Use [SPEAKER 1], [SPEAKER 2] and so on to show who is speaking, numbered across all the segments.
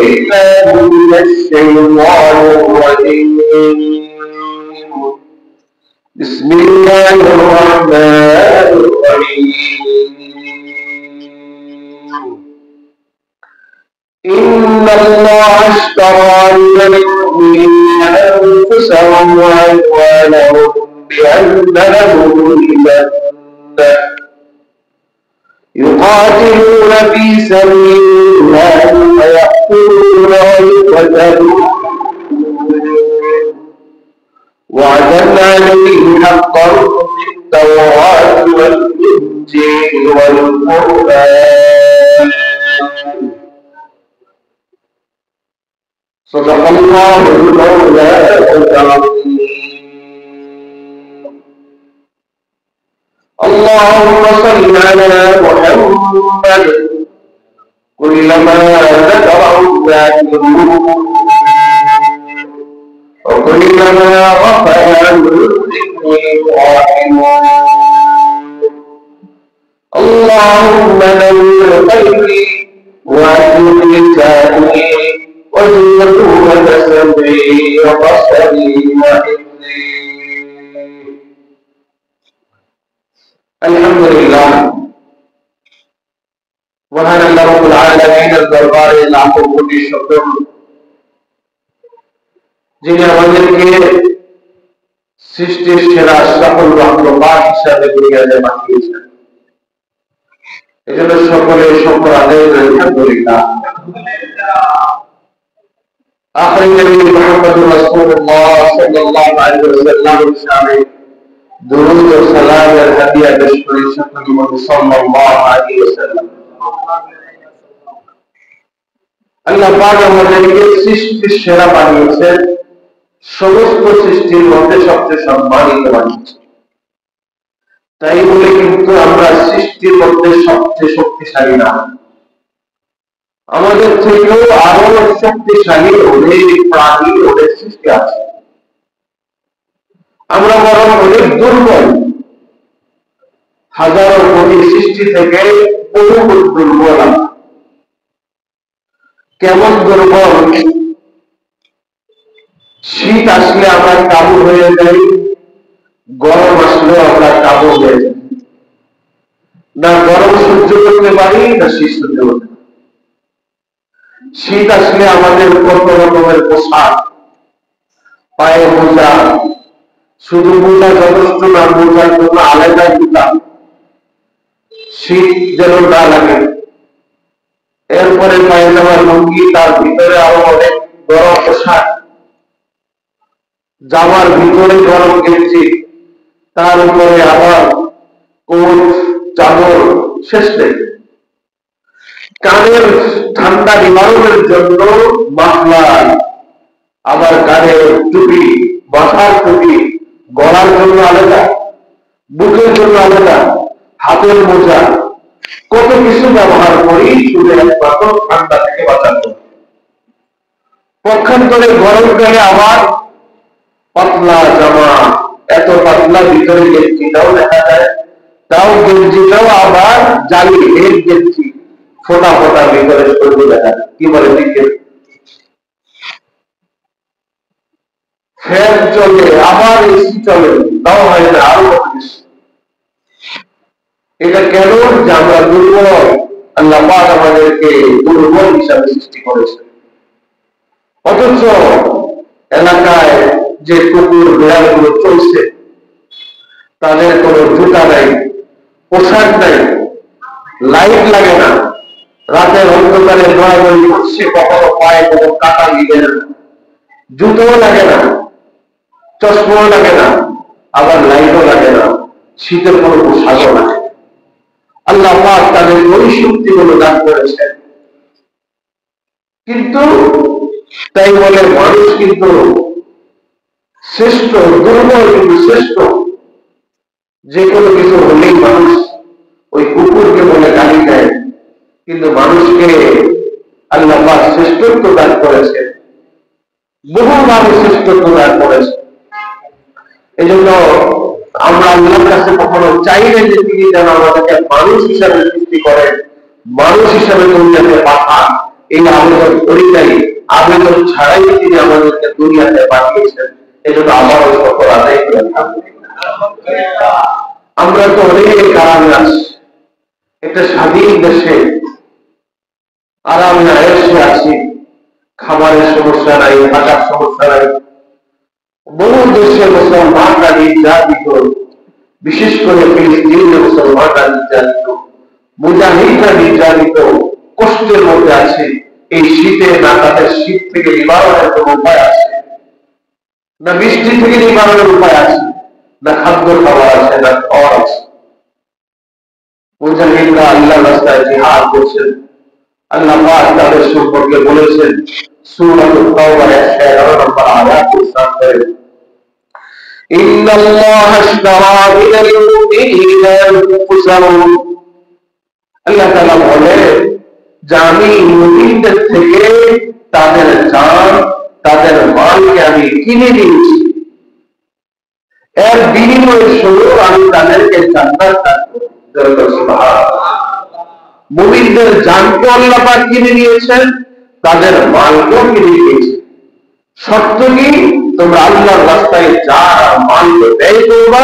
[SPEAKER 1] بالله من الشيطان الرجيم بسم الله الرحمن الرحيم إن الله اشترى من المؤمنين أنفسهم وأموالهم بأن لهم الجنة يقاتلون في سبيل الله فيقتلون ويقتلون وعدا عليه حقا في التوراة والإنجيل والقرآن صدق الله المولى العظيم اللهم صل على محمد كلما ذكره الذاكرون وكلما غفل عن ذكره الغافلون اللهم نور قلبي واجعل لساني وزينة سمعي وبصري وحفظي الحمد لله وهن الله رب العالمين الدربار লাখো কোটি শুকর যিনি আমাদেরকে সৃষ্টির সেরা সকল রহমত হিসাবে দুনিয়াতে পাঠিয়েছেন এজন্য সকলে শুকর আদায় করি আলহামদুলিল্লাহ আখির নবী মুহাম্মদ রাসূলুল্লাহ সাল্লাল্লাহু আলাইহি ওয়াসাল্লাম শানে दुरूद और सलाम और हदिया पेश करी सकते हैं सल्लल्लाहु अलैहि वसल्लम আল্লাহ পাক আমাদেরকে সৃষ্টির সেরা বানিয়েছেন সমস্ত সৃষ্টির মধ্যে সবচেয়ে সম্মানিত বানিয়েছেন তাই বলে কিন্তু আমরা সৃষ্টির মধ্যে সবচেয়ে শক্তিশালী না আমাদের থেকেও আরো শক্তিশালী অনেক প্রাণী অনেক সৃষ্টি আছে আমরা বরং অনেক দুর্বল হাজারো কোটি সৃষ্টি থেকে বহু দুর্বল কেমন দুর্বল শীত আসলে আমরা কাবু হয়ে যাই গরম আসলেও আমরা কাবু হয়ে যাই না গরম সহ্য করতে পারি না শীত সহ্য করতে পারি শীত আসলে আমাদের কত রকমের পোশাক পায়ে মোজা শুধু মোজা যথেষ্ট না মোজার জন্য আলাদা জুতা শীত যেন না লাগে এরপরে পায়জামার লুঙ্গি তার ভিতরে আরো অনেক গরম পোশাক জামার ভিতরে গরম গেঞ্জি তার উপরে আবার কোট চাদর শেষ নেই কানের ঠান্ডা নিবারণের জন্য মাফলার আবার কানের টুপি মাথার টুপি গলার জন্য আলাদা বুকের জন্য আলাদা হাতের মোজা কত কিছু ব্যবহার করি শুধু একমাত্র ঠান্ডা থেকে বাঁচার জন্য পক্ষান্তরে গরমকালে আবার পাতলা জামা এত পাতলা ভিতরে গেঞ্জিটাও দেখা যায় তাও গেঞ্জিটাও আবার জালি হেড গেঞ্জি ফোটা ফোটা ভিতরে শরীর দেখা যায় কি বলে দিকে ফ্যান চলে আবার এসি চলে তাও হয় না আরো এটা কেন যে আমরা দুর্বল আল্লাহ পাক আমাদেরকে দুর্বল হিসাবে সৃষ্টি করেছে অথচ এলাকায় যে কুকুর বিড়ালগুলো চলছে তাদের কোনো জুতা নাই পোশাক নাই লাইট লাগে না রাতের অন্ধকারে নড়ানড়ি করছে কখনো পায়ে কোনো কাটা দিবে না জুতোও লাগে না চশমাও লাগে না আবার লাইটও লাগে না শীতের কোনো পোশাকও লাগে আল্লাহ পাক তাদের ওই শক্তিগুলো দান করেছেন কিন্তু তাই বলে মানুষ কিন্তু শ্রেষ্ঠ দুর্বল কিন্তু শ্রেষ্ঠ যে কোনো কিছু হলেই মানুষ ওই কুকুরকে বলে গালি দেয় কিন্তু মানুষকে আল্লাহ পাক শ্রেষ্ঠত্ব দান করেছেন বহু মানুষ শ্রেষ্ঠত্ব দান করেছে এই জন্য আমরা আল্লাহর কাছে কখনো চাই না যে তিনি যেন আমাদেরকে মানুষ হিসাবে সৃষ্টি করেন মানুষ হিসাবে দুনিয়াতে পাঠান এই আবেদন করি নাই আবেদন ছাড়াই তিনি আমাদেরকে দুনিয়াতে পাঠিয়েছেন। এজন্য আবারও সকল আদায় করে আলহামদুলিল্লাহ। আমরা তো অনেক আরামে আছি, একটা স্বাধীন দেশে আরামে আয়েসে আছি, খাবারের সমস্যা নাই, থাকার সমস্যা নাই। বহু দেশে মুসলমানরা নির্যাতিত, বিশেষ করে ফিলিস্তিনের মুসলমানরা নির্যাতিত, মুজাহিদরা নির্যাতিত, কষ্টের মধ্যে আছে। এই শীতে না তাদের শীত থেকে নিবারণের কোন উপায় আছে, না বৃষ্টি থেকে নিবারণের উপায় আছে, না খাদ্য খাবার আছে, না খাওয়ার আছে। মুজাহিদরা আল্লাহ রাস্তায় জিহাদ করছেন। আল্লাহ পাক তাদের সম্পর্কে বলেছেন সূরাতুত তাওবার 11 নম্বর আয়াতের সাথে, ইন্নাল্লাহা আশতারা মিনাল মুমিনিনা আনফুসাহুম, আল্লাহ তাআলা বলেন যে আমি মুমিনদের থেকে তাদের জান, তাদের মালকে আমি কিনে নিয়েছি, এর বিনিময়ে স্বরূপ আমি তাদেরকে জান্নাত দান করব। সুবহানাল্লাহ। মুমিনদের জানকে আল্লাহ পাক কিনে নিয়েছেন, তাদের মালকেও কিনে নিয়েছেন। শর্ত কি? তোমরা আল্লাহর রাস্তায় যা মালকে ব্যয় করবা,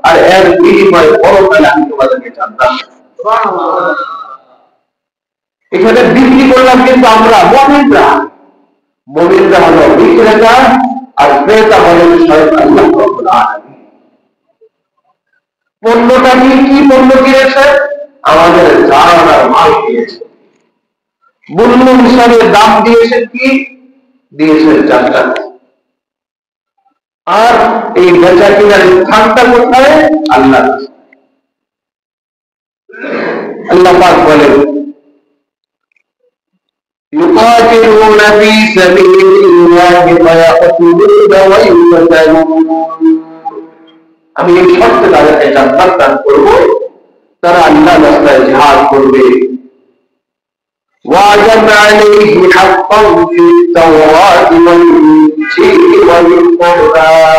[SPEAKER 1] আর এর বিনিময়ে পরকালে আমি তোমাদেরকে জান্নাত দেব। সুবহানাল্লাহ। এখানে বিক্রি করলাম কিন্তু আমরা মুমিনরা, মুমিনরা হলো বিক্রেতা আর ক্রেতা হলেন স্বয়ং আল্লাহ রাব্বুল আলামিন। পণ্যটা কি পণ্য কিনেছে? আমাদের জান আর মাল কিনেছে। মূল্য হিসাবে দাম দিয়েছেন কি? দিয়েছেন জান্নাত। আর এই বেচা কিনার স্থানটা কোথায়? আল্লাহ। আল্লাহ পাক বলেন يقاتلون في سبيل الله فيقتلون ويقتلون, আমি এই শর্তে তাদেরকে জান্নাত দান করব, তারা আল্লাহর রাস্তায় জিহাদ করবে। وَعَدًا عَلَيْهِ حَقًّا فِي التَّوْرَاةِ وَالْإِنجِيلِ وَالْقُرْآنِ,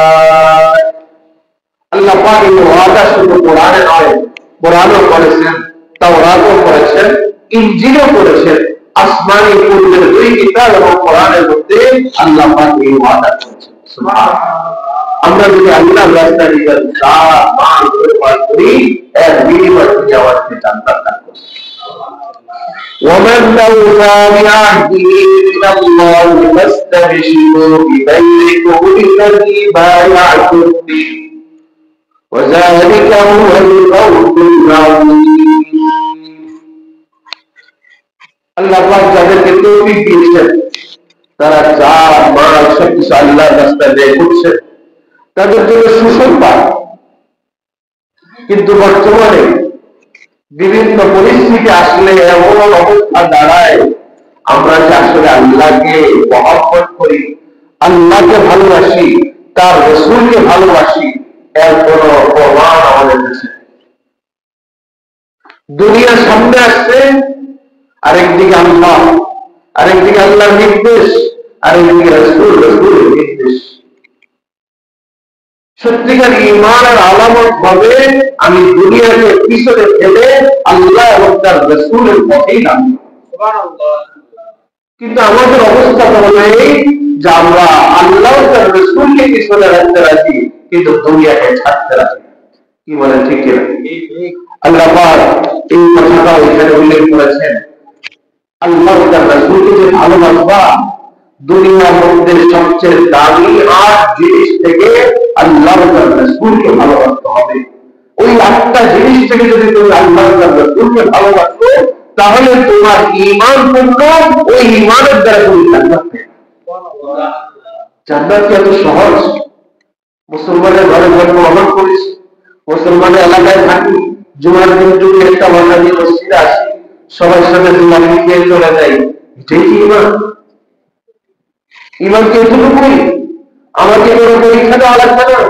[SPEAKER 1] আল্লাহ পাক এই ওয়াদা শুধু কোরআনে নয়, কোরআনও করেছেন, তাওরাতও করেছেন, ইনজিলও করেছেন। আসমানি পূর্বের দুই কিতাব এবং কোরআনের মধ্যে আল্লাহ পাক এই ওয়াদা করেছেন। সুবহানাল্লাহ। আমরা যদি আল্লাহর রাস্তায় নিজের জান মাল পরিবার করি, এর বিনিময়ে তিনি আমাদেরকে জান্নাত দান করবেন। ومن أوفى بعهده من الله فاستبشروا ببيعكم الذي بايعتم به وذلك هو الفوز العظيم। আল্লাহ পাক যাদেরকে তৌফিক দিয়েছেন, তারা জান মাল সবকিছু আল্লাহর রাস্তায় ব্যয় করছে, তাদের জন্য সুসংবাদ। কিন্তু বর্তমানে বিভিন্ন পরিস্থিতি আসলে এমন অবস্থা দাঁড়ায়, আমরা যে আসলে আল্লাহকে মহব্বত করি, আল্লাহকে ভালোবাসি, তার রাসূলকে ভালোবাসি, এর কোন প্রমাণ আমাদের কাছে। দুনিয়ার সামনে আসছে, আরেকদিকে আল্লাহ, আরেকদিকে আল্লাহর নির্দেশ, আরেকদিকে রাসূলের নির্দেশ। সত্যিকার ঈমানের আলামত হবে আমি দুনিয়াকে পিছনে ফেলে আল্লাহ এবং তার রাসূলের পথেই নামব। সুবহানাল্লাহ। কিন্তু আমাদের অবস্থা হলো এই যে আমরা আল্লাহ ও তার রাসূলকে পিছনে রাখতে রাজি, কিন্তু দুনিয়াকে ছাড়তে রাজি। কি বলে ঠিক কিনা? আল্লাহ পাক এই কথাটা এখানে উল্লেখ করেছেন, আল্লাহ ও তার রাসূলকে যে ভালোবাসবা, দুনিয়ার মধ্যে সবচেয়ে দামি 8 জিনিস থেকে আল্লাহ ও তার রাসূলকে ভালোবাসতে হবে। ওই 8টা জিনিস থেকে যদি তুমি আল্লাহ ও তার রাসূলকে ভালোবাসো, তাহলে তোমার ঈমান পূর্ণ, ওই ঈমানের দ্বারা তুমি জান্নাত পাবে। সুবহানাল্লাহ। জান্নাত কি এত সহজ? মুসলমানের ঘরে জন্মগ্রহণ করেছি, মুসলমানের এলাকায় থাকি, জুমার দিন যদি একটা ঘন্টা দিয়ে মসজিদে আসি, সবার সাথে জুমার দিকে চলে যাই, এটাই কি ঈমান? ঈমান কি এতটুকুই? আমাকে কোনো পরীক্ষা দেওয়া লাগবে না।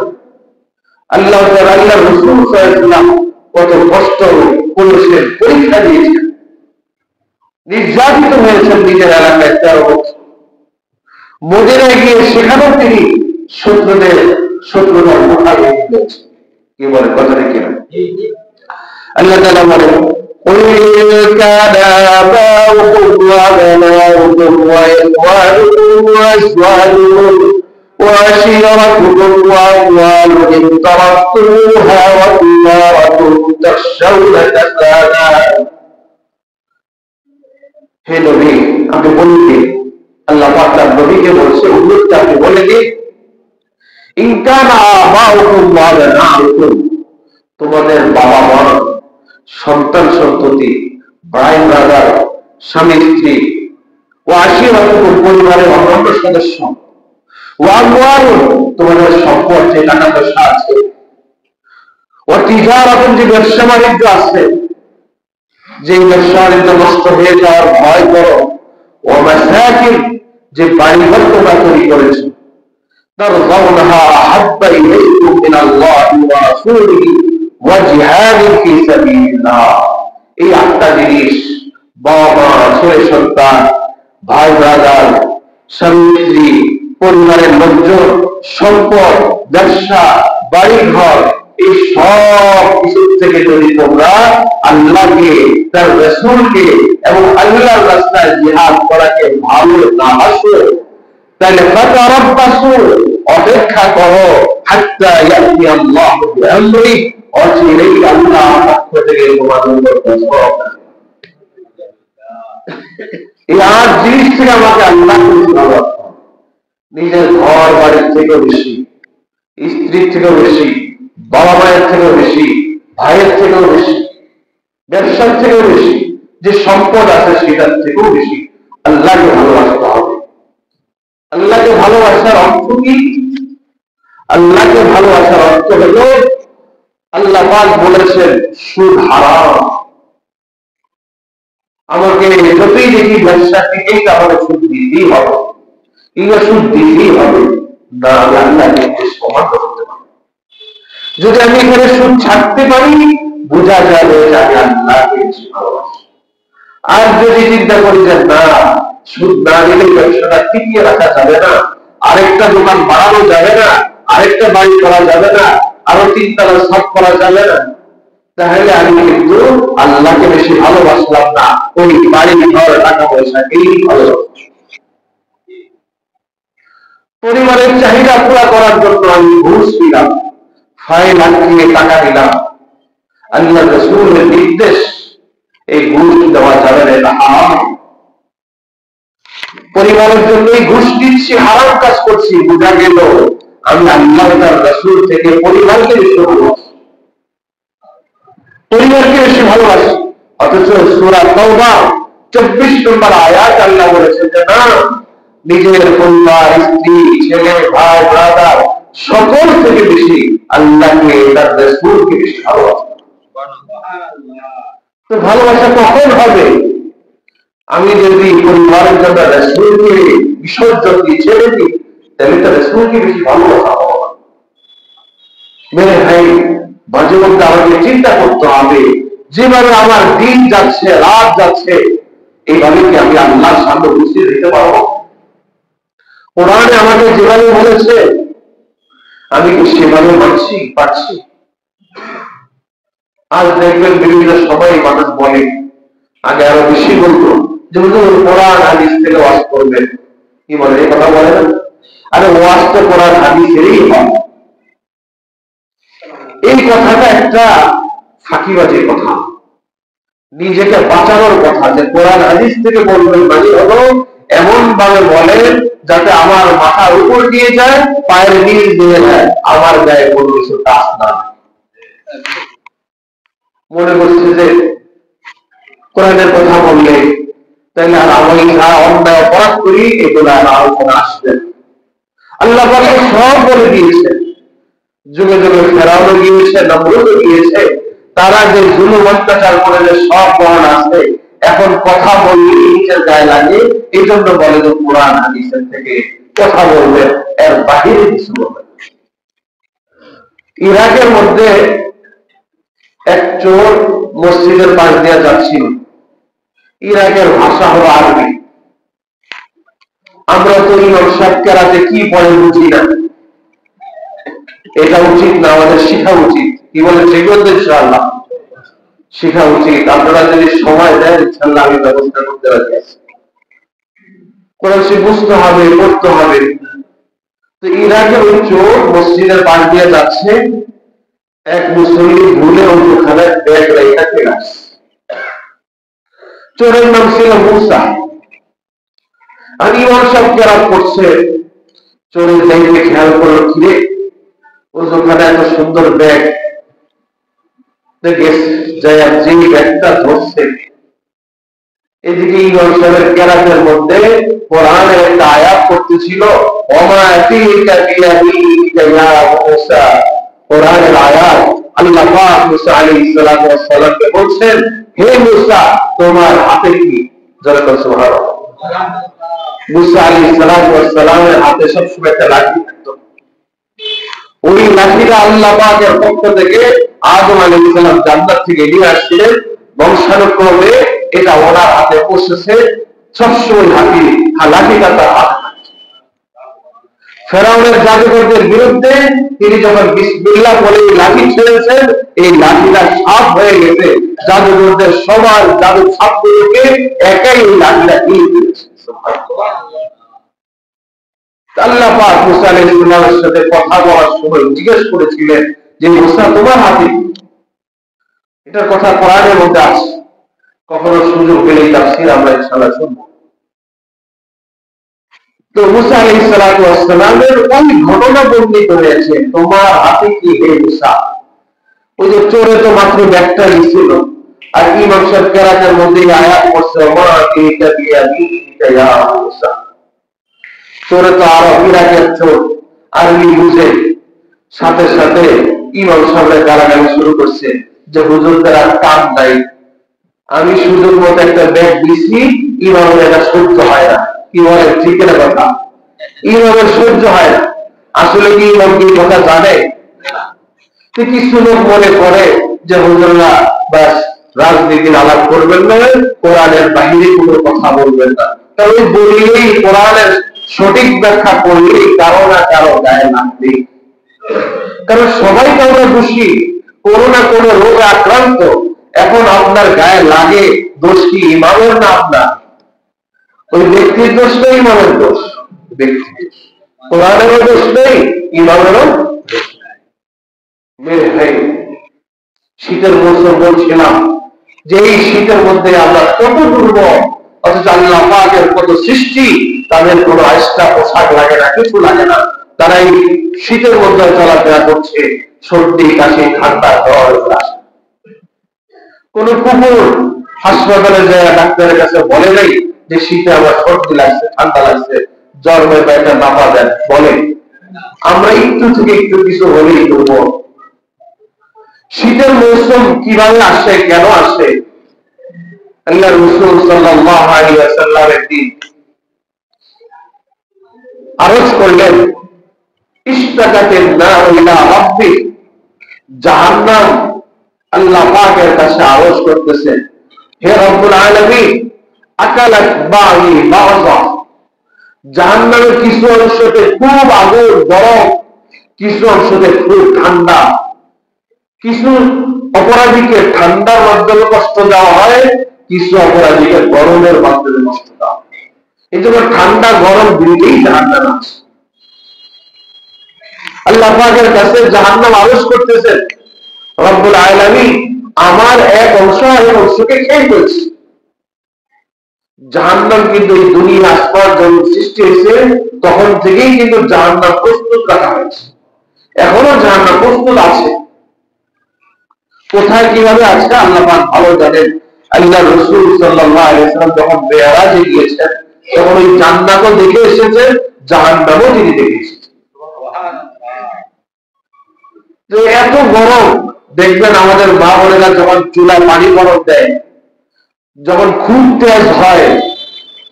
[SPEAKER 1] আল্লাহ আল্লাহর রাসূল সাল্লাল্লাহু আলাইহি ওয়াসাল্লাম কত কষ্ট করেছেন, পরীক্ষা দিয়েছেন, নির্যাতিত হয়েছেন নিজের এলাকায় 13 বছর। মদিনায় গিয়ে সেখানে তিনি শত্রুদের মোকাবিলা করেছেন। কি বলে কথাটা কি? আল্লাহ তাআলা বলেন قل كان آباؤكم وأبناؤكم وإخوانكم وأزواجكم وعشيرتكم وأموال اقترفتموها وتجارة تخشون كسادها। হে নবী, আপনি বলে দিন, আল্লাহ পাক তার নবীকে বলছে, উম্মতকে আপনি বলে দিন, ইন কানা আবাউকুম ওয়া আবনাউকুম, তোমাদের বাবা মা, সন্তান সন্ততি, ভাই ব্রাদার, স্বামী স্ত্রী, ও আশিরাতুকুম, পরিবারের অন্যান্য সদস্য, ও আমওয়ালুন, তোমাদের সম্পদ, যে টাকা পয়সা আছে, ও তিজারাতুন, যে ব্যবসা বাণিজ্য আছে, যে ব্যবসা বাণিজ্য নষ্ট হয়ে যাওয়ার ভয় করো, ও মাসাকিন, যে বাড়িঘর তোমরা তৈরি করেছো, তারজাউনাহা আহাব্বা ইলাইকুম মিনাল্লাহি ওয়া রাসূলিহি ওয়া জিহাদিন ফি সাবিলিল্লাহ। এই আটটা জিনিস, বাবা মা, ছেলে সন্তান, ভাই ব্রাদার, স্বামী স্ত্রী, পরিবারের লোকজন, সম্পদ, ব্যবসা, বাড়ি ঘর, এই সব কিছু থেকে যদি তোমরা আল্লাহকে, তার রাসূলকে এবং আল্লাহর রাস্তায় জিহাদ করাকে ভালো না বাসো, তাহলে ফাতারাব্বাসু, অপেক্ষা করো, হাত্তা ইয়াতি আল্লাহু বিআমরি, অচিরেই আল্লাহ পক্ষ থেকে তোমাদের উপর গজব। এই আট জিনিস থেকে আমাকে আল্লাহ ভালোবাসা, নিজের ঘর বাড়ির থেকেও বেশি, স্ত্রীর থেকেও বেশি, বাবা মায়ের থেকেও বেশি, ভাইয়ের থেকেও বেশি, ব্যবসার থেকেও বেশি, যে সম্পদ আছে সেটার থেকেও বেশি আল্লাহকে ভালোবাসতে হবে। আল্লাহকে ভালোবাসার অর্থ কি? আল্লাহকে ভালোবাসার অর্থ হলো, আল্লাহ পাক বলেছেন সুদ হারাম। আমাকে যতই দেখি ব্যবসা থেকেই তাহলে সুদ দিতেই হবে, কিংবা সুদ দিতেই হবে না, আমি আল্লাহকে সমান করতে পারি। যদি আমি এখানে সুদ ছাড়তে পারি, বোঝা যাবে যে আমি আল্লাহকে বেশি ভালোবাসি। আর যদি চিন্তা করি যে না, সুদ না দিলে ব্যবসাটা টিকিয়ে রাখা যাবে না, আরেকটা দোকান বাড়ানো যাবে না, আরেকটা বাড়ি করা যাবে না, আরো তিনতলা ছাদ করা যাবে না, তাহলে আমি কিন্তু আল্লাহকে বেশি ভালোবাসলাম না, ওই বাড়ি ঘর টাকা পয়সাকেই ভালোবাসি। পরিবারের চাহিদা পুরা করার জন্য আমি ঘুষ দিলাম, ফাইল আটকিয়ে টাকা দিলাম, আল্লাহ রাসূলের নির্দেশ, এই ঘুষ দেওয়া যাবে না, এটা হারাম। পরিবারের জন্যই ঘুষ দিচ্ছি, হারাম কাজ করছি, বোঝা গেল আমি আল্লাহ তার রাসূল থেকে পরিবারকে বেশি ভালোবাসি, পরিবারকে বেশি ভালোবাসি। অথচ সূরা তাওবা 24 নম্বর আয়াত আল্লাহ বলেছেন যে না, নিজের পরিবার, স্ত্রী, ছেলে, ভাই, ব্রাদার সকল থেকে বেশি আল্লাহকে, তার রাসূলকে বেশি ভালোবাসি। তো ভালোবাসা কখন হবে? আমি যদি পরিবারের জন্য রাসূলকে বিসর্জন দিয়ে ছেড়ে দিই, তাহলে তার রাসূলকে বেশি ভালোবাসা হবে। মেরে ভাই, মাঝে মধ্যে আমাকে চিন্তা করতে হবে, যেভাবে আমার দিন যাচ্ছে, রাত যাচ্ছে, এইভাবে কি আমি আল্লাহর সামনে উপস্থিত হতে পারবো? কোরআনে আমাকে যেভাবে বলেছে আমি কি সেভাবে মানছি, পারছি? আজ দেখবেন বিভিন্ন সময় মানুষ বলে, আগে আরো বেশি বলতো যে কোরআন হাদিস থেকে ওয়াজ করবেন, কি বলে, এই কথা বলে না? আরে ওয়াজ তো কোরআন হাদিসেরই হয়। এই কথাটা একটা ফাঁকিবাজির কথা, নিজেকে বাঁচানোর কথা, যে কোরআন হাদিস থেকে বলবেন মানে হলো এমন ভাবে বলেন যাতে আমার মাথার উপর দিয়ে যায়, পায়ের নিচ দিয়ে যায়, আমার গায়ে কোনো কিছু কাজ না। মনে করছে যে কোরআনের কথা বললে তাহলে আর আমি অন্যায় অপরাধ করি, এগুলো আর আলোচনা আসবে। আল্লাহ পাক সব বলে দিয়েছে, যুগে যুগে ফেরাউনও গিয়েছে, নমরুদও গিয়েছে, তারা যে জুলুম অত্যাচার করে যে সব বর্ণ আছে, এখন কথা বললে নিজের গায়ে লাগে, এই জন্য বলে যে কোরআন হাদিসের থেকে কথা বলবে, এর বাহিরে কিছু বলবে। ইরাকের মধ্যে এক চোর মসজিদের পাশ দিয়ে যাচ্ছিল, ইরাকের ভাষা হলো আরবি। আমরা তো ইমাম সাহেব কেরাতে কি পড়ে বুঝি না, এটা উচিত না, আমাদের শেখা উচিত। কি বলে, সেগুলো ইনশাআল্লাহ শেখা উচিত। আপনারা যদি সময় দেন ইনশাআল্লাহ আমি ব্যবস্থা করতে রাজি আছি। কোরআন শরীফ বুঝতে হবে, পড়তে হবে। তো ইরাকে ওই চোর মসজিদের পাশ দিয়ে যাচ্ছে, এক মুসল্লি ভুলে ওখানে ব্যাগ রেখা চলে আসছে। চোরের নাম ছিল মুসা। আর ইমাম সাহেব কেরাত করছে, চোরের দেখে খেয়াল করলো, কিরে ওখানে এত সুন্দর ব্যাগ দেখে যে ব্যাগটা ধরছে, এদিকে ইমাম সাহেবের কেরাতের মধ্যে কোরআনের একটা আয়াত করতেছিল, কোরআনের আয়াত। আল্লাহ পাক মুসা আলাইহিস সালাতু ওয়াস সালামকে বলছেন, হে মুসা তোমার হাতে কি? জোরে বলো সুবহানাল্লাহ। মুসা আলাইহিস সালাতু ওয়াস সালামের হাতে সবসময় একটা লাঠি থাকতো। ওই লাঠিটা আল্লাহ পাকের পক্ষ থেকে আদম আলাইহিস সালাম জান্নাত থেকে নিয়ে আসছিলেন, বংশানুক্রমে এটা ওনার হাতে পৌঁছেছে। সবসময় লাঠিটা তার হাতে। ফেরাউনের জাদুকরদের বিরুদ্ধে তিনি যখন বিসমিল্লাহ বলে লাঠি ছেড়েছেন, এই লাঠিটা সাপ হয়ে গেছে। জাদুকরদের সবার জাদু সাপগুলোকে একাই এই লাঠিটা কিনে দিয়েছে। আল্লাহ পাক মুসা আলাইহিস সালামের সাথে কথা বলার সময় জিজ্ঞেস করেছিলেন যে মুসা তোমার হাতে, এটার কথা কোরআনের মধ্যে আছে। কখনো সুযোগ পেলে তাফসীর আমরা ইনশাআল্লাহ শুনব। তো মুসা আলাইহিস সালাতু ওয়াস সালামের ওই ঘটনা বর্ণিত হয়েছে, তোমার হাতে কি হে মুসা? ওই যে চোরে তো মাত্র ব্যাগটা দিছিল, আর ইমাম সাহেব কেরাতের মধ্যে আয়াত পড়ছে, মা এটা দিয়ে আমি ইয়া মুসা। চোরে তো আরো ইরাকের চোর, আরবি বুঝে। সাথে সাথে ইমাম সাহেবের গালাগালি শুরু করছে যে হুজুরদের আর কাম নাই, আমি সুযোগ মতো একটা ব্যাগ দিছি, ইমামের এটা সহ্য হয় না। কি বলে ঠিক না কথা? ইমামের সহ্য হয় না। আসলে কি ইমাম কি কথা জানে? কিছু লোক মনে করে যে হুজুররা বাস রাজনীতির আলাপ করবেন না, কোরআনের বাহিরে কোনো কথা বলবেন না। তাহলে বললেই কোরআনের সঠিক ব্যাখ্যা করলেই কারো না কারো গায়ে লাগবে। কারণ সবাই তো আমরা দোষী, কোনো না কোনো রোগে আক্রান্ত। এখন আপনার গায়ে লাগে, দোষ কি ইমামের না আপনার? ওই ব্যক্তির দোষ নেই, ইমামের দোষ। ব্যক্তি কোরআনেরও দোষ নেই, ইমামেরও দোষ নেই। মেরে ভাই, শীতের মৌসুম বলছিলাম যে এই শীতের মধ্যে আমরা কত দুর্বল, অথচ আল্লাহ পাকের কত সৃষ্টি, তাদের কোনো এক্সট্রা পোশাক লাগে না, কিছু লাগে না। তারা এই শীতের মধ্যে চলাফেরা করছে, সর্দি কাশি ঠান্ডা জ্বর। কোন কুকুর হাসপাতালে যায় ডাক্তারের কাছে বলে নাই যে শীতে আমার সর্দি লাগছে, ঠান্ডা লাগছে, জ্বর হয়ে একটা নাপা দেন, বলে? আমরা একটু থেকে একটু কিছু হলেই দুর্বল। শীতের মৌসুম কিভাবে আসে, কেন আসে? আল্লাহ রাসূল সাল্লাল্লাহু আলাইহি ওয়াসাল্লাম একদিন আরজ করলেন, ইশতাকাতিন নার ইলা রাব্বি, জাহান্নাম আল্লাহ পাকের কাছে আরজ করতেছে, হে রব্বুল আলামিন, আকালাত বা'i বা'যা, জাহান্নামের কিছু অংশতে খুব আগুন গরম, কিছু অংশতে খুব ঠান্ডা। কিছু অপরাধীকে ঠান্ডার মাধ্যমে কষ্ট দেওয়া হয়, কিছু অপরাধীকে গরমের মাধ্যমে কষ্ট দেওয়া হয়। এই জন্য ঠান্ডা গরম দুইটাই জাহান্নাম আছে। আল্লাহ পাকের কাছে জাহান্নাম আরজ করতেছেন, রব্বুল আলামিন, আমার এক অংশ আর এক অংশকে খেয়ে ফেলছে। জাহান্নাম কিন্তু এই দুনিয়া আসমান যখন সৃষ্টি হয়েছে তখন থেকেই কিন্তু জাহান্নাম প্রস্তুত রাখা হয়েছে, এখনো জাহান্নাম প্রস্তুত আছে। কোথায় কিভাবে আছে আল্লাহ পাক ভালো জানেন। আল্লাহ রাসূল সাল্লাল্লাহু আলাইহি ওয়াসাল্লাম যখন মেরাজে গিয়েছেন তখন ওই জান্নাতও দেখে এসেছেন, জাহান্নামও তিনি দেখে এসেছেন। তো এত গরম, দেখবেন আমাদের মা বোনেরা যখন চুলায় পানি গরম দেয়, যখন খুব তেজ হয়,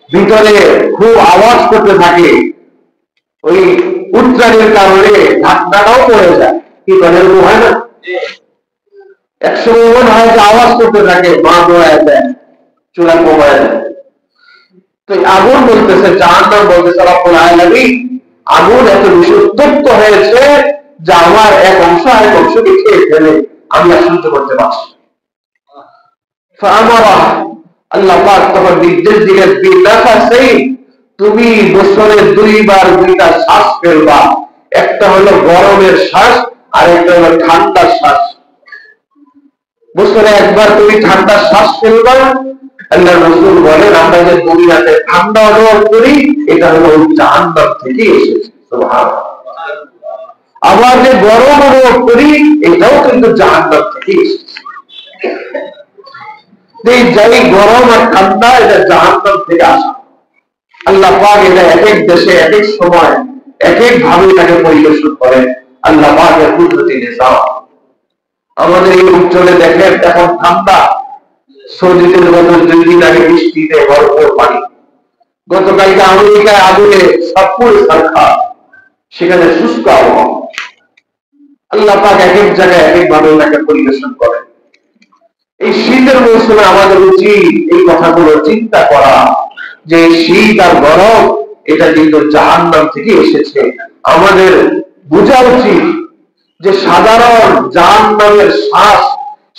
[SPEAKER 1] ভিতরে খুব আওয়াজ করতে থাকে, ওই উত্তারের কারণে ঢাকনাটাও পড়ে যায়। কি বলে, হয় না? একসময় মনে হয় যে আওয়াজ করতে থাকে, মা দৌড়ায় দেয়, চুলা কমায় দেয়। তো আগুন বলতেছে, জাহান্নাম বলতেছে, রব্বুল আলামিন, আগুন এত বেশি উত্তপ্ত হয়েছে যে আমার এক অংশ আরেক অংশকে খেয়ে ফেলে, আমি আর সহ্য করতে পারছি। আল্লাহ পাক তখন নির্দেশ দিলেন, বিনাফাসিন, তুমি বছরে দুইবার দুইটা শ্বাস ফেলবা, একটা হলো গরমের শ্বাস আর একটা হলো ঠান্ডার শ্বাস। বছরে একবার তুমি ঠান্ডার শ্বাস ফেলবা। আল্লাহ রাসূল বলেন আমরা যে দুনিয়াতে ঠান্ডা অনুভব করি এটা হলো জাহান্নাম থেকে এসেছে। সুবহানাল্লাহ। আবার যে গরম অনুভব করি এটাও কিন্তু জাহান্নাম থেকে এসেছে। যাই গরম আর ঠান্ডা এটা জাহান্নাম থেকে আসা। আল্লাহ পাক এটা এক এক দেশে এক এক সময় এক এক ভাবে এটাকে পরিবেশন করেন। আল্লাহ পাকের কুদরতি নিজাম। আমাদের এই অঞ্চলে দেখেন এখন ঠান্ডা, সৌদিতে গত 2 দিন আগে বৃষ্টিতে ভরপুর পানি। গতকালকে আমেরিকায় আগুনে সবপুর সরখা, সেখানে শুষ্ক আবহাওয়া। আল্লাহ পাক এক এক জায়গায় এক এক ভাবে এটাকে পরিবেশন করেন। এই শীতের মৌসুমে আমাদের উচিত এই কথাগুলো চিন্তা করা যে শীত আর গরম এটা কিন্তু জাহান্নাম থেকে এসেছে। আমাদের বোঝা উচিত যে সাধারণ জাহান্নামের শ্বাস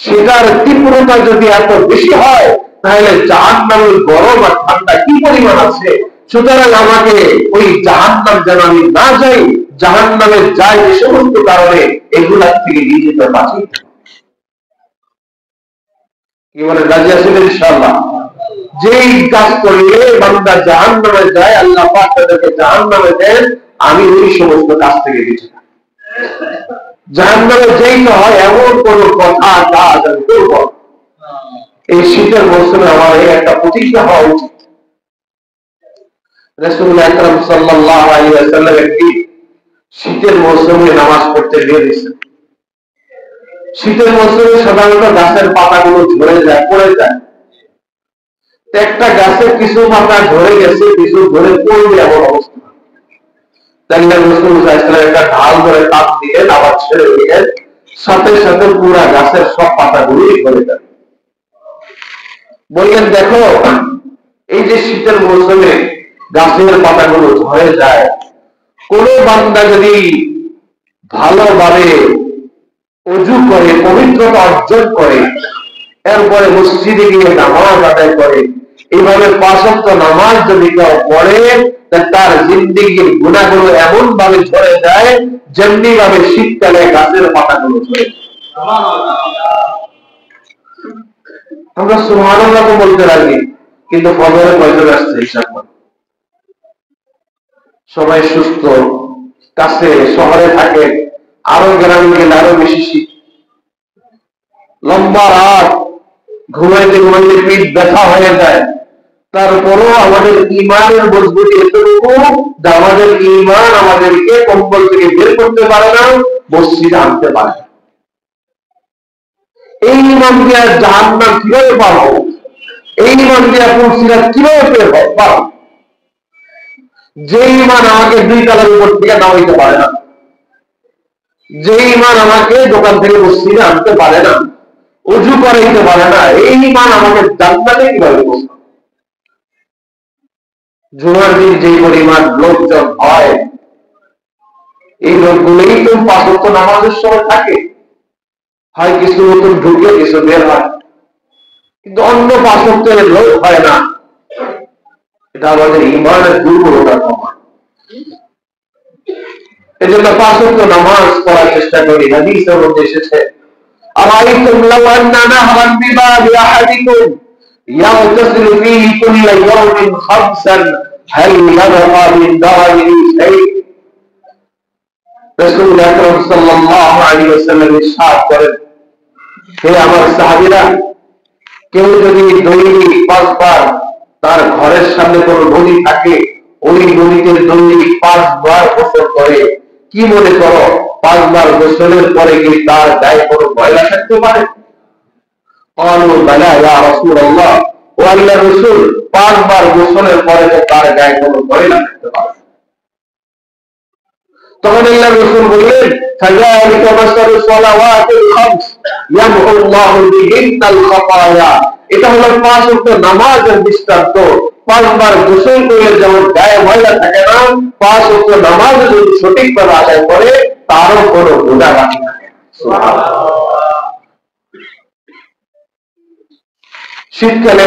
[SPEAKER 1] সেটার তীব্রতা যদি এত বেশি হয় তাহলে জাহান্নামের গরম আর ঠান্ডা কি পরিমাণ আছে। সুতরাং আমাকে ওই জাহান্নাম যেন আমি না যাই, জাহান্নামে যাই যে সমস্ত কারণে এগুলার থেকে নিজেকে বাঁচি। কি বলে রাজি আছেন ইনশাআল্লাহ? যেই কাজ করলে বান্দা জাহান্নামে যায় আল্লাহ পাক তাদেরকে জাহান্নামে দেন, আমি ওই সমস্ত কাজ থেকে বেঁচে থাকি। জাহান্নামে যেই না হয় এমন কোন কথা কাজ আমি করব। এই শীতের মৌসুমে আমার এই একটা প্রতিজ্ঞা হওয়া উচিত। রাসূল আকরাম সাল্লাল্লাহু আলাইহি ওয়াসাল্লাম একদিন শীতের মৌসুমে নামাজ পড়তে বের হয়েছেন। শীতের মৌসুমে সাধারণত গাছের পাতাগুলো ঝরে যায়, পড়ে যায়। একটা গাছের কিছু পাতা ঝরে গেছে, কিছু ঝরে পড়বে এমন অবস্থা। তাই রাসূল সাল্লাল্লাহু একটা ঢাল ধরে তাপ দিলেন, আবার ছেড়ে দিলেন, সাথে সাথে পুরা গাছের সব পাতাগুলোই ঝরে যায়। বললেন দেখো এই যে শীতের মৌসুমে গাছের পাতাগুলো ঝরে যায়, কোন বান্দা যদি ভালোভাবে ওযু করে পবিত্রতা অর্জন করে এরপরে মসজিদে গিয়ে নামাজ আদায় করে, এইভাবে 5 ওয়াক্ত নামাজ যদি কেউ পড়ে তার জিন্দেগির গুনাহগুলো এমন ভাবে ঝরে যায় যেমনি ভাবে শীতকালে গাছের পাতাগুলো ঝরে। আমরা সুবহানাল্লাহ বলতে রাজি, কিন্তু ফজরে কয়জন আসছে হিসাব করে। সবাই সুস্থ, কাছে শহরে থাকে, আরো গ্রামে গেলে আরো বেশি শীত। লম্বা রাত ঘুমাইতে ঘুমাইতে পিঠ ব্যথা হয়ে যায়, তারপরও আমাদের ইমানের মজবুতি এতটুকু যে আমাদের ইমান আমাদেরকে কম্বল থেকে বের করতে পারে না, মসজিদে আনতে পারে না। এই ইমান দিয়ে জাহান্নাম কিভাবে পাবো? এই ইমান দিয়ে ফুলসিরাত কিভাবে পাবো? যে ইমান আমাকে 2 তলার উপর থেকে নামাইতে পারে না, যে ইমান আমাকে দোকান থেকে মসজিদে আনতে পারে না, ওযু করাইতে পারে না, এই ইমান আমাকে জান্নাতে কিভাবে পৌঁছাবে? জুমার দিন যে পরিমাণ লোকজন হয়, এই লোকগুলোই তো 5 ওয়াক্ত নামাজের সময় থাকে, হয় কিছু নতুন ঢুকে কিছু বের হয়, কিন্তু অন্য 5 ওয়াক্তের লোক হয় না। এটা আমাদের ইমানের দুর্বলতার প্রমাণ। এই জন্য 5 ওয়াক্ত নামাজ পড়ার চেষ্টা করি। হাদিসের মধ্যে এসেছে আরাইতুম লাউ আন্না নাহরান বিবাবি আহাদিকুম ইয়াগতাসিলু ফীহি কুল্লা ইয়াওমিন খামসান হাল ইয়াবকা মিন দাওয়াইহি শাই। রাসূল আকরাম সাল্লাল্লাহু আলাইহি ওয়াসাল্লাম ইরশাদ করেন, হে আমার সাহাবীরা, কেউ যদি দৈনিক 5 বার তার ঘরের সামনে কোনো নদী থাকে, ওই নদীতে দৈনিক 5 বার গোসল করে, কি মনে করো 5 বার গোসলের পরে কি তার গায়ে কোনো ময়লা থাকতে পারে? ক্বালু বালা ইয়া রাসূলুল্লাহ, ও আল্লাহর রাসূল 5 বার গোসলের পরে তো তার গায়ে কোনো ময়লা থাকতে পারে। তখন আল্লাহর রাসূল বললেন ফাযালিকা মাসালু সালাওয়াতিল খামস ইয়ামহু আল্লাহু বিহিন্নাল খাতায়া। এটা হলো 5 ওয়াক্ত নামাজের দৃষ্টান্ত। 5 বার গোসল করলে যেমন গায়ে ময়লা থাকে না, 5 ওয়াক্ত নামাজ যদি সঠিকভাবে আদায় করে তারও কোনো গুনাহ বাকি থাকে না। সুবহানাল্লাহ। শীতকালে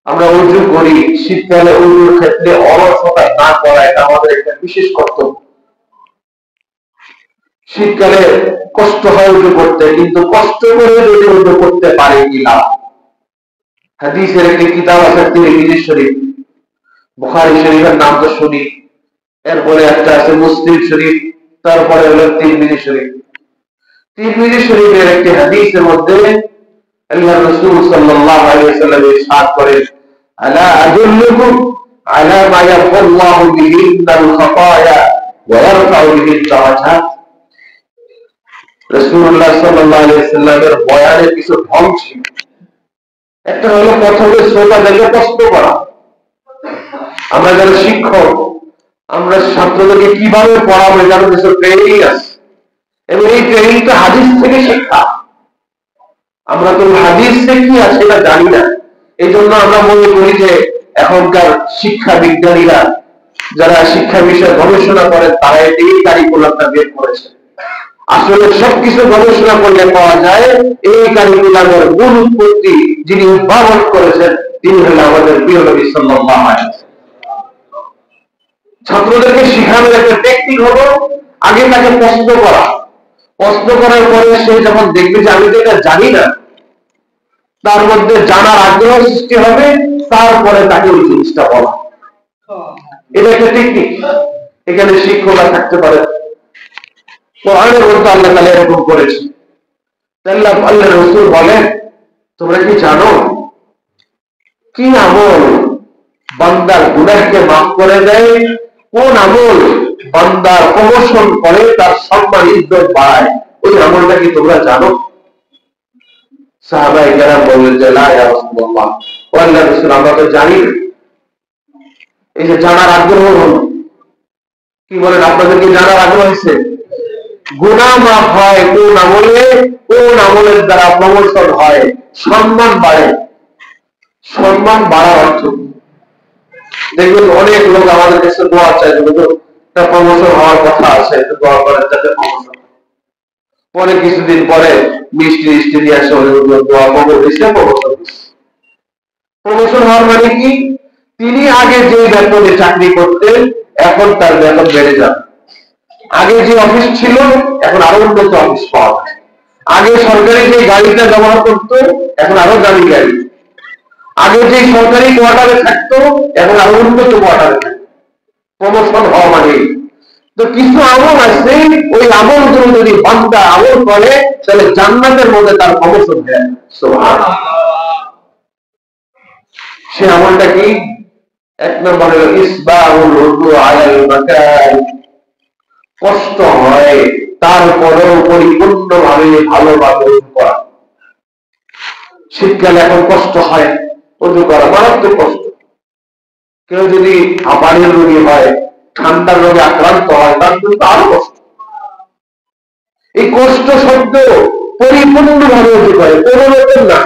[SPEAKER 1] আমরা উজু করি, শীতকালে উজুর ক্ষেত্রে অলসতা না করা এটা আমাদের একটা বিশেষ কর্তব্য। শীতকালে কষ্ট হয় উজু করতে, কিন্তু কষ্ট করে যদি উজু করতে পারে কিনা। হাদিসের একটি কিতাব আছে তিরমিজি শরীফ, বুখারী শরীফের নাম তো শুনি, এরপরে একটা আছে মুসলিম শরীফ, তারপরে হলো তিরমিজি শরীফ। তিরমিজি শরীফের একটি হাদিসের মধ্যে আল্লাহ রাসূল সাল্লাল্লাহু আলাইহি ওয়াসাল্লাম ইরশাদ করেন, আলা আদুল্লুকুম আলা মা ইয়াফাল্লাহু বিহি মিনাল খাতায়া ওয়া ইয়ারফাউ বিহি দারাজাত। রাসূলুল্লাহ সাল্লাল্লাহু আলাইহি ওয়াসাল্লামের বয়ানের কিছু ঢং ছিল। একটা হলো প্রথমে শ্রোতাদেরকে প্রশ্ন করা। আমরা যারা শিক্ষক, আমরা ছাত্রদেরকে কিভাবে পড়াবো এটার কিছু ট্রেনিং আছে, এবং এই ট্রেনিংটা হাদিস থেকে শিক্ষা। আমরা তো হাদিসে কি আছে এটা জানি না, এই জন্য আমরা মনে করি যে এখনকার শিক্ষা বিজ্ঞানীরা যারা শিক্ষা বিষয়ে গবেষণা করেন তারা এই কারিকুলামটা বের করেছে। আসলে সবকিছু গবেষণা করলে পাওয়া যায় এই কারিকুলামের মূল উৎপত্তি যিনি উদ্ভাবন করেছেন তিনি হলেন আমাদের প্রিয় নবী সাল্লাল্লাহু আলাইহি ওয়াসাল্লাম। ছাত্রদেরকে শেখানোর একটা টেকনিক হলো আগে তাকে প্রশ্ন করা। প্রশ্ন করার পরে সে যখন দেখবে যে আমি তো এটা জানি না, তার মধ্যে জানার আগ্রহ সৃষ্টি হবে, তারপরে তাকে ওই জিনিসটা বলা। এটা একটা টেকনিক। এখানে শিক্ষকরা থাকতে পারে। কোরআনের মধ্যে আল্লাহ তাআলা এরকম করেছে। আল্লাহ রাসূল বলেন, তোমরা কি জানো কি আমল বান্দার গুনাহকে মাফ করে দেয়, কোন আমল বান্দার প্রমোশন করে, তার সম্মান ইজ্জত বাড়ায়, ওই আমলটা কি তোমরা জানো? সাহাবায়ে কেরাম বললেন যে লা ইয়া রাসূলুল্লাহ, ও আল্লাহর রাসূল আমরা তো জানি না। এই যে জানার আগ্রহ হলো, কি বলেন আপনাদের কি জানার আগ্রহ হয়েছে? গুনাহ মাফ হয় কোন আমলে, কোন আমলের দ্বারা প্রমোশন হয়, সম্মান বাড়ে। সম্মান বাড়ার অর্থ দেখবেন অনেক লোক আমাদের কাছে দোয়া চায়, একটা প্রমোশন হওয়ার কথা আছে, একটু দোয়া করেন যাতে প্রমোশন। পরে কিছুদিন পরে মিষ্টি মিষ্টি নিয়ে আসে, দোয়া কবর দিচ্ছে, প্রমোশন দিচ্ছে। প্রমোশন হওয়ার মানে কি? তিনি আগে যে বেতনে চাকরি করতেন এখন তার বেতন বেড়ে যাবে। আগে যে অফিস ছিল এখন আরো উন্নত অফিস পাওয়া যায়। আগে সরকারি যে গাড়িটা ব্যবহার করতো এখন আরো দামি গাড়ি। আগে যে সরকারি কোয়ার্টারে থাকতো এখন আরো উন্নত কোয়ার্টারে থাকতো। প্রমোশন হওয়া মানে তো কিছু আমল আছে, ওই আমল গুলো যদি বান্দা আমল করে তাহলে জান্নাতের মধ্যে তার প্রমোশন হয়। সুবহানাল্লাহ। সে আমলটা কি? এক নম্বর হলো ইসবাহুল উযু আলাল মাকান। কষ্ট হয় তারপরেও পরিপূর্ণভাবে ভালোভাবে উযু করা। শীতকালে এখন কষ্ট হয় উযু করা, মারাত্মক কষ্ট। কেউ যদি হাঁপানির রোগী হয়, ঠান্ডার রোগে আক্রান্ত হয়, তার জন্য আরো কষ্ট। এই কষ্ট শব্দ পরিপূর্ণভাবে উযু করে, কোনো রকম না।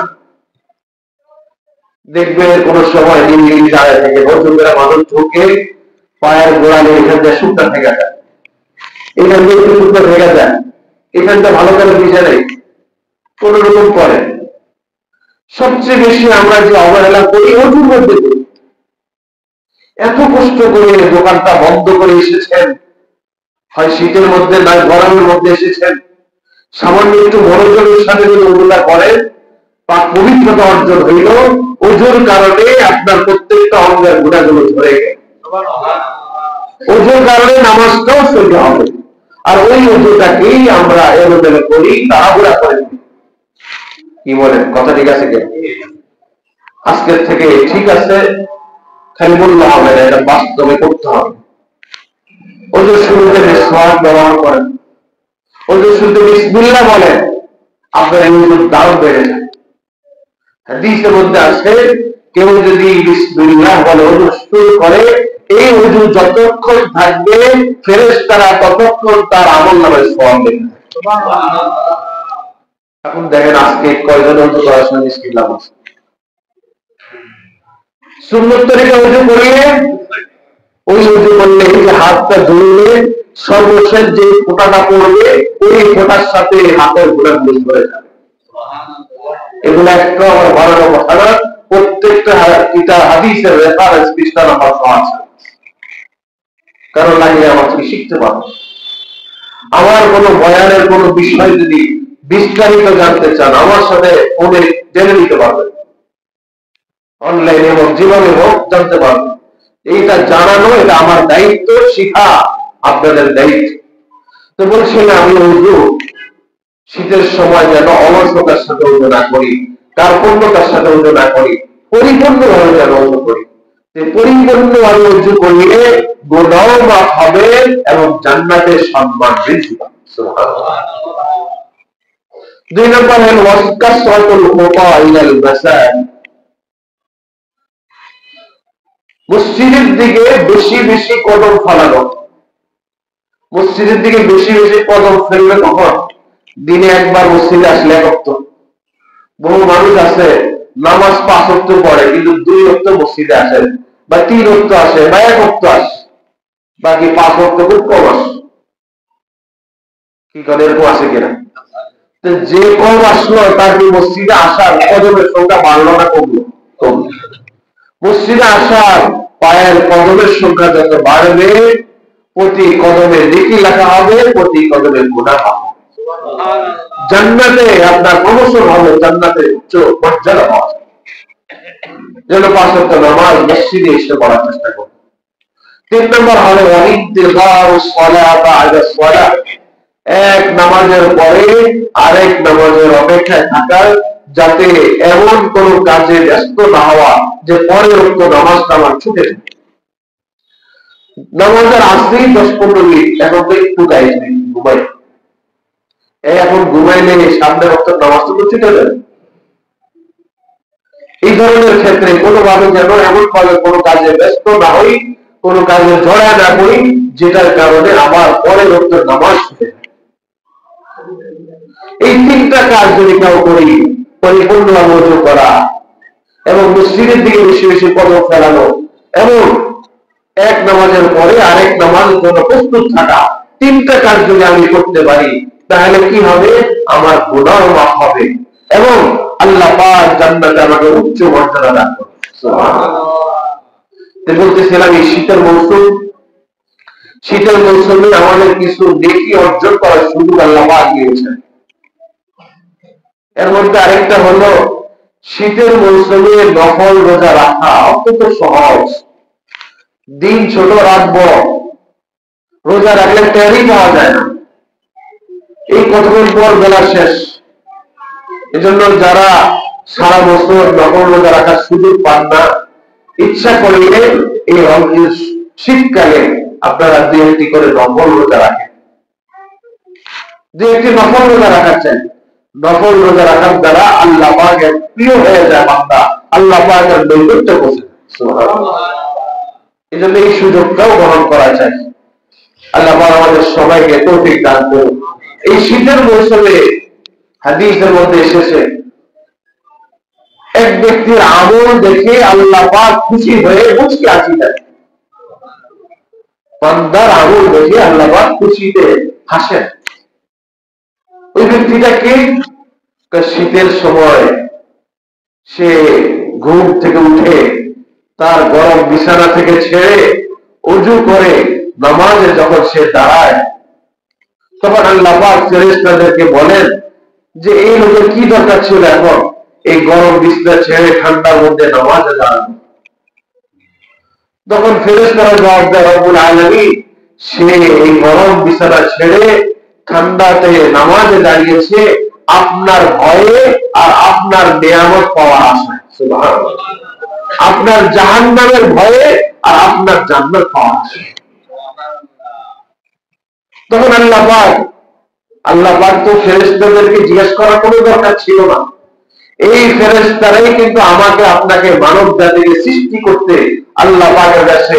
[SPEAKER 1] দেখবে কোন সময় দিল্লি দাঁড়ায় থেকে বছর মানুষ ঢুকে পায়ের গোড়ালে এখান থেকে শুকনা থেকে যায়, এখান থেকে একটু শুকনো থেকে যায়, এখানটা ভালো করে ভিজে নেই, কোন রকম করে। সবচেয়ে বেশি আমরা যে অবহেলা করি ওর মধ্যে এত কষ্ট করে দোকানটা বন্ধ করে এসেছেন, হয় শীতের মধ্যে না গরমের মধ্যে এসেছেন, সামান্য একটু মনোযোগের সাথে যদি ওগুলা করেন বা পবিত্রতা অর্জন হইল, ওজোর কারণে আপনার প্রত্যেকটা অঙ্গের গুণাগুলো ধরে গেল। ওজোর কারণে নামাজটাও সহ্য হবে। আর ওই ওজোটাকেই আমরা এলোমেলো করি, তাড়াহুড়া করে। কি বলেন, কথা ঠিক আছে কে? আজকের থেকে ঠিক আছে খালি বললে হবে না, এটা বাস্তবে করতে হবে। ওজোর শুরুতে মিসওয়াক ব্যবহার করেন, ওজোর শুরুতে বিসমিল্লাহ বলেন, আপনার ওজোর দাম বেড়ে যায়। হাদিসের মধ্যে আছে কেউ যদি বিসমিল্লাহ বলে ওযু শুরু করে, এই ওযু যতক্ষণ থাকবে ফেরেশতারা ততক্ষণ তার আমলনামায় সওয়াব দেবে। সুবহানাল্লাহ। এখন দেখেন আজকে কয়জন ওযু করার সময় বিসমিল্লাহ বলছে। সুন্নত তরিকা ওযু করলে, ওই ওযু করলে এই যে হাতটা ধুলে সর্বশেষ যে ফোঁটাটা পড়বে ওই ফোঁটার সাথে হাতের গোড়া মিল হয়ে যাবে। এগুলো একটা আমার বানানো কথা না, প্রত্যেকটা হাদিসের রেফারেন্স পৃষ্ঠা নাম্বার আছে, কারণ লাগিয়ে আমার থেকে শিখতে পারবো। আমার কোনো বয়ানের কোনো বিষয় যদি বিস্তারিত জানতে চান, আমার সাথে ফোনে জেনে নিতে পারবেন, অনলাইনে এবং জীবনে হোক জানতে পারবেন। এইটা জানানো, এটা আমার দায়িত্ব, শিখা আপনাদের দায়িত্ব। তো বলছিলাম আমি উজু শীতের সময় যেন অলসতার সাথে উজু না করি, কার্পণ্যতার সাথে উজু না করি, পরিপূর্ণভাবে যেন উজু করি। পরিপূর্ণভাবে উজু করলে গুনাহ মাফ হবে এবং জান্নাতের সম্মান বৃদ্ধি পাবে। সুবহানাল্লাহ। 2 নম্বর হল ওয়াসকাসরাতুল খুতা ইলাল মাসাজিদ। মসজিদের দিকে বেশি বেশি কদম ফেলানো। মসজিদের দিকে বেশি বেশি কদম ফেলবে কখন? দিনে একবার মসজিদে আসলে এক ওয়াক্ত। বহু মানুষ আছে নামাজ 5 ওয়াক্ত পড়ে কিন্তু 2 ওয়াক্ত মসজিদে আসে, বা 3 ওয়াক্ত আসে, বা 1 ওয়াক্ত আসে, বাকি 5 ওয়াক্ত খুব কম আসে। কি করে এরকম আসে কিনা? তো যে কম আসলো তার কি মসজিদে আসার কদমের সংখ্যা বাড়লো না কমলো? কমলো। মসজিদে আসার পায়ের কদমের সংখ্যা যত বাড়বে, প্রতি কদমে নেকি লেখা হবে, প্রতি কদমে গুনাহ হবে। জান্নাতে আপনার প্রমোশন হবে, জান্নাতে উচ্চ মর্যাদা পাওয়া যাবে। যেন 5 ওয়াক্ত নামাজ মসজিদে এসে পড়ার চেষ্টা করুন। 3 নম্বর হলো ইন্তিজারুস সালাত বা'দা সালাত। এক নামাজের পরে আরেক নামাজের অপেক্ষায় থাকা, যাতে এমন কোন কাজে ব্যস্ত না হওয়া যে পরের ওয়াক্ত নামাজটা আমার ছুটে যায়। নামাজের আসতেই 10-15 মিনিট, এখন তো একটু গাইছি ঘুমাই, এখন ঘুমাইলে সামনের ওয়াক্ত নামাজটা তো ছুটে যাবে। এই ধরনের ক্ষেত্রে কোনোভাবে যেন এমন ভাবে কোনো কাজে ব্যস্ত না হই, কোনো কাজে জড়ায় না করি যেটার কারণে আমার পরের ওয়াক্ত নামাজ ছুটে যায়। এই 3টা কাজ যদি কেউ করি, পরিপূর্ণভাবে ওযু করা এবং মসজিদের দিকে বেশি বেশি কদম ফেলানো এবং এক নামাজের পরে আরেক নামাজের জন্য প্রস্তুত থাকা, 3টা কাজ যদি আমি করতে পারি তাহলে কি হবে? আমার গুনাহ মাফ হবে এবং আল্লাহ পাক জান্নাতে আমাকে উচ্চ মর্যাদা দান করবে। সুবহানাল্লাহ। বলতেছিলাম এই শীতের মৌসুমে আমাদের কিছু নেকি অর্জন করার সুযোগ আল্লাহ পাক দিয়েছেন। এর মধ্যে আরেকটা হলো শীতের মৌসুমে নফল রোজা রাখা অত্যন্ত সহজ। দিন ছোট রাখবো, রোজা রাখলে টেরই পাওয়া যায় না এই কতক্ষণ পর বেলা শেষ। এজন্য যারা সারা বছর নফল রোজা রাখার সুযোগ পান না, ইচ্ছা করলে এই শীতকালে আপনারা 2-1টি করে নফল রোজা রাখেন। 2-1টি নফল রোজা রাখার চাই। নফল রোজা রাখার দ্বারা আল্লাহ পাকের প্রিয় হয়ে যায় বান্দা, আল্লাহ পাকের নৈকট্য বসে। সুবহানাল্লাহ। এজন্য এই সুযোগটাও গ্রহণ করা চাই। আল্লাহ পাক আমাদের সবাইকে তৌফিক দান করুন। এই শীতের মৌসুমে হাদিসের মধ্যে এসেছে এক ব্যক্তির আমল দেখে আল্লাহ পাক খুশি হয়ে মুচকি হাসি দেন। বান্দার আমল দেখে আল্লাহ পাক খুশিতে হাসেন। ওই ব্যক্তিটা কি? শীতের সময় সে ঘুম থেকে উঠে তার গরম বিছানা থেকে ছেড়ে ওযু করে নামাজে যখন সে দাঁড়ায়, তখন আল্লাহ পাক ফেরেশতাদেরকে বলেন যে এই লোকের কি দরকার ছিল এখন এই গরম বিছানা ছেড়ে ঠান্ডার মধ্যে নামাজে দাঁড়ানো? তখন ফেরেশতারা জবাব দেয়, রব্বুল আলামিন সে এই গরম বিছানা ছেড়ে ঠান্ডাতে নামাজে দাঁড়িয়েছে আপনার ভয়ে আর আপনার নিয়ামত পাওয়ার আশায়। সুবহানাল্লাহ। আপনার জাহান্নামের ভয়ে আর আপনার জান্নাত পাওয়ার আশায়। তখন আল্লাহ পাক তো ফেরেশতাদেরকে জিজ্ঞেস করার কোনো দরকার ছিল না। এই ফেরেশতারাই কিন্তু আমাকে আপনাকে মানব জাতিকে সৃষ্টি করতে আল্লাহ পাকের কাছে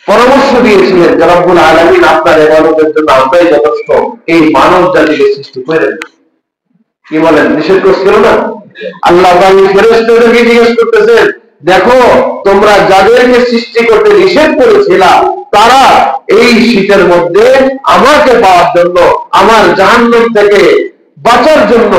[SPEAKER 1] পরামর্শ দিয়েছিলেন যে রব্বুল আলামিন আপনার ইবাদতের জন্য আমরাই যথেষ্ট, এই মানব জাতিকে সৃষ্টি করেন। কি বলেন? নিষেধ করছিল না? আল্লাহ পাক ফেরেশতাদেরকে জিজ্ঞেস করতেছেন, দেখো তোমরা যাদেরকে সৃষ্টি করতে নিষেধ করেছিলা তারা এই শীতের মধ্যে আমাকে পাওয়ার জন্য, আমার জাহান্নাম থেকে বাঁচার জন্য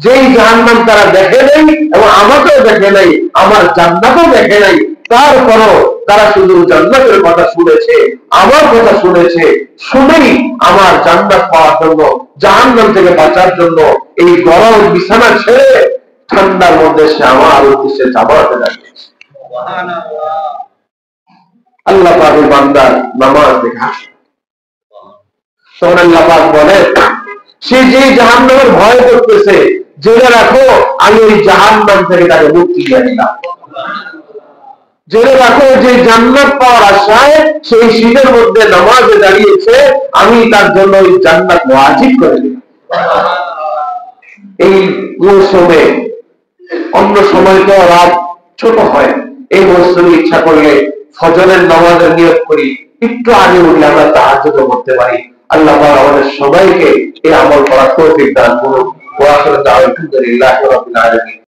[SPEAKER 1] যেই জাহান্নাম তারা দেখে নাই এবং আমাকেও দেখে নাই, আমার জান্নাতও দেখে নাই, তারপরও তারা শুধু জান্নাতের কথা শুনেছে, আমার কথা শুনেছে, শুনেই আমার জান্নাত পাওয়ার জন্য, জাহান্নাম থেকে বাঁচার জন্য এই গরম বিছানা ছেড়ে ঠান্ডার মধ্যে সে আমার উদ্দেশ্যে জামাতে লাগিয়েছে। আল্লাহ পাকের বান্দার নামাজ দেখা, তখন আল্লাহ পাক বলে, সে যে জাহান্নামের ভয় করতেছে, জেনে রাখো আমি ওই জাহান্নাম থেকে তাকে মুক্তি দিয়ে দিলাম। জেনে রাখো যে জান্নাত পাওয়ার আশায় সেই শীতের মধ্যে নামাজে দাঁড়িয়েছে, আমি তার জন্য ওই জান্নাত ওয়াজিব করে দিলাম। এই মৌসুমে, অন্য সময় তো রাত ছোট হয়, এই মৌসুমে ইচ্ছা করলে ফজরের নামাজের নিয়ত করি, একটু আগে উঠলে আমরা তাহাজ্জুদ করতে পারি। আল্লাহ পাক আমাদের সবাইকে এই আমল করার তৌফিক দান করুন। ওয়া আখিরু দাওয়ানা আলহামদুলিল্লাহি রাব্বিল আলামিন।